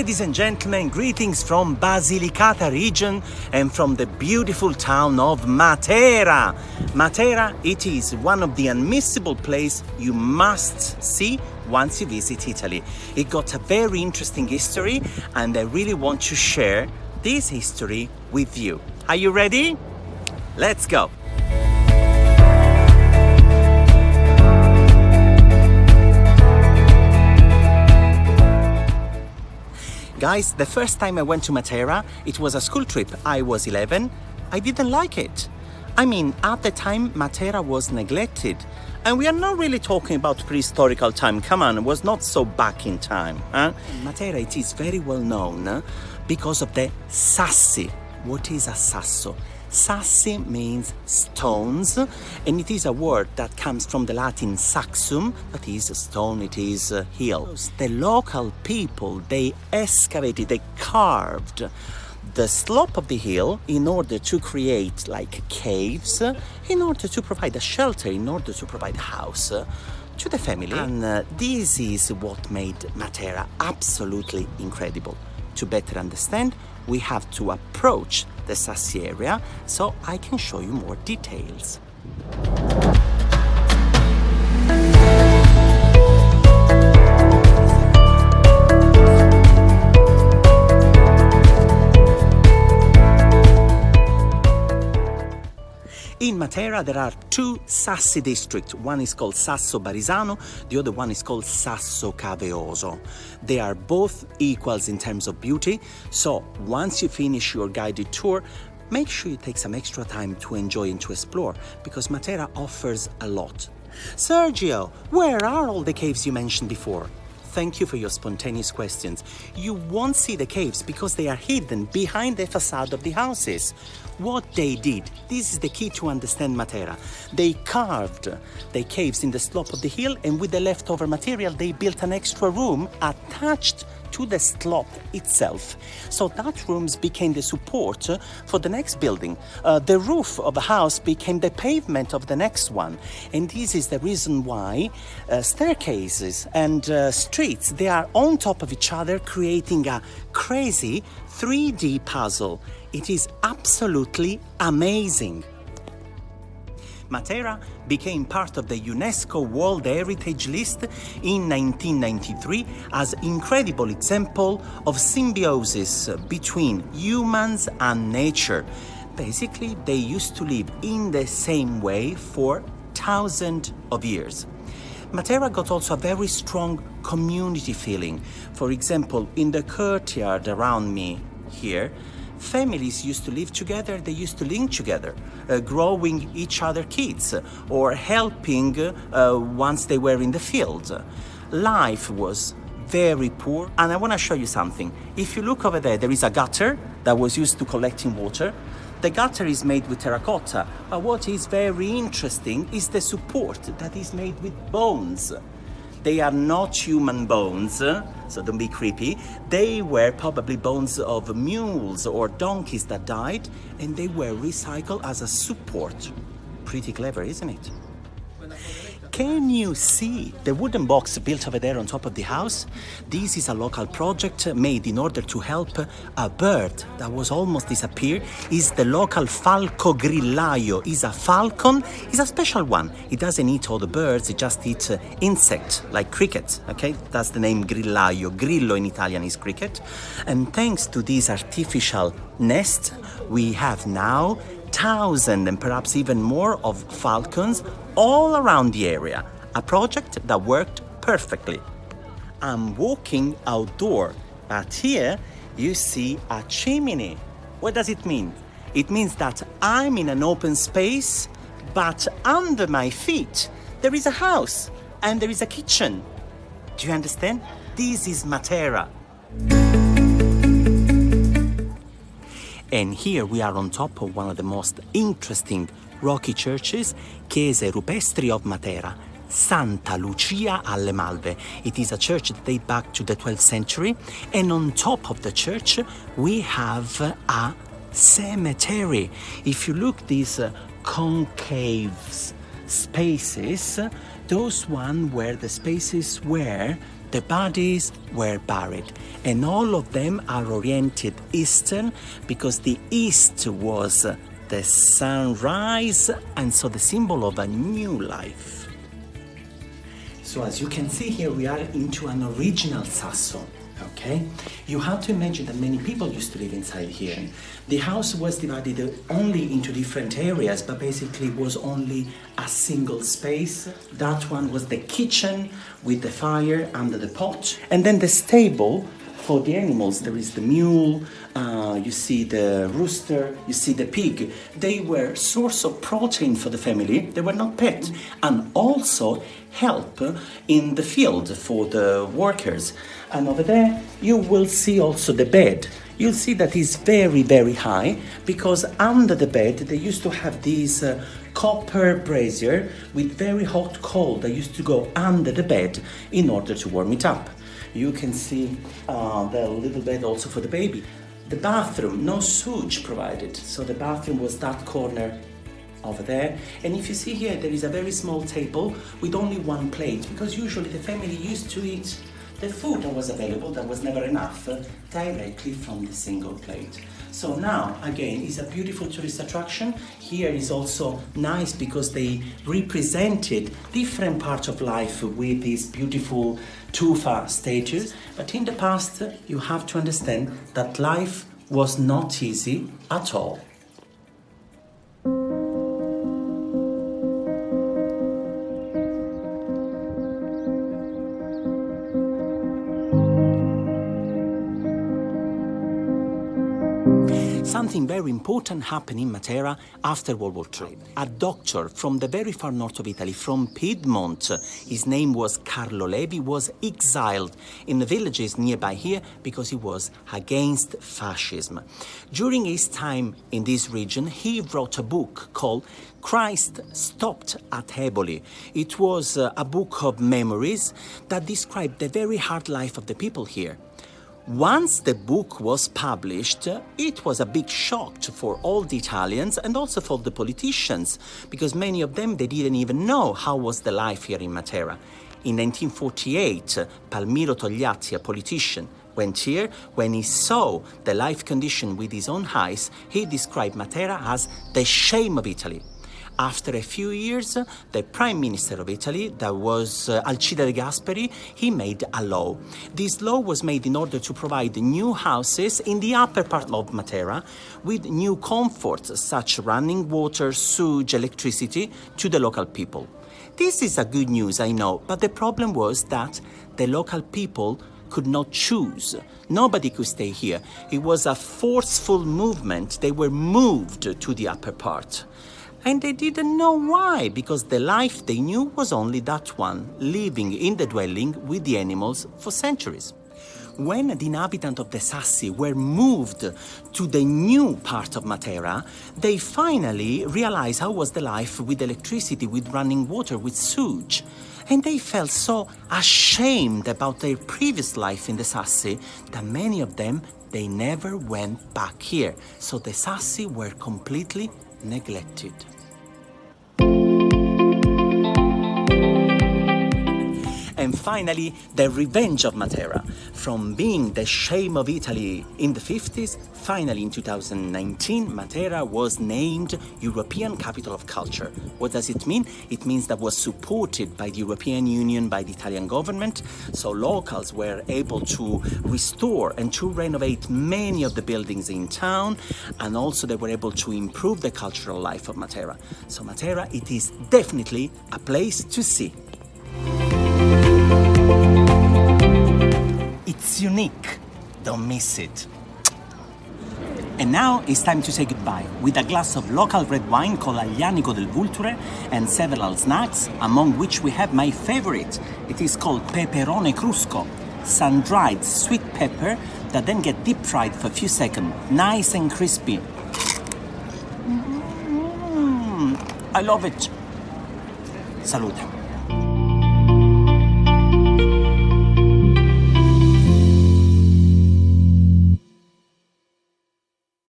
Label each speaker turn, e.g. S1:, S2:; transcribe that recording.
S1: Ladies and gentlemen, greetings from Basilicata region and from the beautiful town of Matera. Matera, it is one of the unmissable places you must see once you visit Italy. It got a very interesting history and I really want to share this history with you. Are you ready? Let's go! Guys, the first time I went to Matera, it was a school trip. I was 11. I didn't like it. I mean, at the time, Matera was neglected. And we are not really talking about prehistorical time. Come on, it was not so back in time. Matera, it is very well known because of the Sassi. What is a sasso? Sassi means stones, and it is a word that comes from the Latin saxum, that is stone, it is hill. The local people, they excavated, they carved the slope of the hill in order to create like caves, in order to provide a shelter, in order to provide a house to the family. And this is what made Matera absolutely incredible. To better understand, we have to approach the Sassi area so I can show you more details. In Matera there are two Sassi districts. One is called Sasso Barisano, the other one is called Sasso Caveoso. They are both equals in terms of beauty, so once you finish your guided tour, make sure you take some extra time to enjoy and to explore, because Matera offers a lot. Sergio, where are all the caves you mentioned before? Thank you for your spontaneous questions. You won't see the caves because they are hidden behind the facade of the houses. What they did, this is the key to understand Matera. They carved the caves in the slope of the hill, and with the leftover material they built an extra room attached to the slope itself. So that rooms became the support for the next building. The roof of a house became the pavement of the next one. And this is the reason why staircases and streets, they are on top of each other, creating a crazy 3D puzzle. It is absolutely amazing. Matera became part of the Unesco World Heritage List in 1993 as an incredible example of symbiosis between humans and nature. Basically, they used to live in the same way for thousands of years. Matera got also a very strong community feeling. For example, in the courtyard around me here, families used to live together, they used to link together, growing each other kids or helping once they were in the field. Life was very poor, and I want to show you something. If you look over there, there is a gutter that was used to collecting water. The gutter is made with terracotta, but what is very interesting is the support that is made with bones. They are not human bones, so don't be creepy. They were probably bones of mules or donkeys that died, and they were recycled as a support. Pretty clever, isn't it? Can you see the wooden box built over there on top of the house? This is a local project made in order to help a bird that was almost disappeared. Is the local falco grillaio. Is a falcon, is a special one. It doesn't eat all the birds, it just eats insects like cricket. Okay, that's the name grillaio. Grillo in Italian is cricket. And thanks to this artificial nest, we have now thousands and perhaps even more of falcons all around the area. A project that worked perfectly. I'm walking outdoor, but here you see a chimney. What does it mean? It means that I'm in an open space, but under my feet there is a house and there is a kitchen. Do you understand? This is Matera. And here we are on top of one of the most interesting rocky churches, Chiese Rupestri of Matera, Santa Lucia alle Malve. It is a church that dates back to the 12th century, and on top of the church we have a cemetery. If you look these concave spaces, those one were the spaces where the bodies were buried, and all of them are oriented eastern because the east was the sunrise, and so the symbol of a new life. So as you can see here, we are into an original Sasso. Okay, you have to imagine that many people used to live inside here. The house was divided only into different areas, but basically was only a single space. That one was the kitchen with the fire under the pot, and then the stable for the animals. There is the mule, you see the rooster, you see the pig. They were source of protein for the family. They were not pets, and also help in the field for the workers. And over there you will see also the bed. You'll see that it's very, very high because under the bed they used to have these copper brazier with very hot coal that used to go under the bed in order to warm it up. You can see the little bed also for the baby. The bathroom, no sewage provided, so the bathroom was that corner over there. And if you see here, there is a very small table with only one plate, because usually the family used to eat the food that was available, that was never enough, directly from the single plate. So now, again, it's a beautiful tourist attraction. Here is also nice because they represented different parts of life with these beautiful tufa statues. But in the past, you have to understand that life was not easy at all. Something very important happened in Matera after World War II. A doctor from the very far north of Italy, from Piedmont, his name was Carlo Levi, was exiled in the villages nearby here because he was against fascism. During his time in this region, he wrote a book called Christ Stopped at Eboli. It was a book of memories that described the very hard life of the people here. Once the book was published, it was a big shock for all the Italians and also for the politicians, because many of them, they didn't even know how was the life here in Matera. In 1948, Palmiro Togliatti, a politician, went here. When he saw the life condition with his own eyes, he described Matera as the shame of Italy. After a few years, the Prime Minister of Italy, that was Alcide De Gasperi, he made a law. This law was made in order to provide new houses in the upper part of Matera with new comforts such running water, sewage, electricity to the local people. This is a good news, I know, but the problem was that the local people could not choose. Nobody could stay here. It was a forceful movement. They were moved to the upper part. And they didn't know why, because the life they knew was only that one, living in the dwelling with the animals for centuries. When the inhabitants of the Sassi were moved to the new part of Matera, they finally realized how was the life with electricity, with running water, with sewage. And they felt so ashamed about their previous life in the Sassi that many of them, they never went back here. So the Sassi were completely neglected. And finally, the revenge of Matera. From being the shame of Italy in the 50s, finally in 2019, Matera was named European Capital of Culture. What does it mean? It means that was supported by the European Union, by the Italian government, so locals were able to restore and to renovate many of the buildings in town, and also they were able to improve the cultural life of Matera. So Matera, it is definitely a place to see. It's unique. Don't miss it. And now it's time to say goodbye with a glass of local red wine called Aglianico del Vulture and several snacks, among which we have my favorite. It is called peperone crusco, sun-dried sweet pepper that then get deep fried for a few seconds, nice and crispy. I love it. Salute.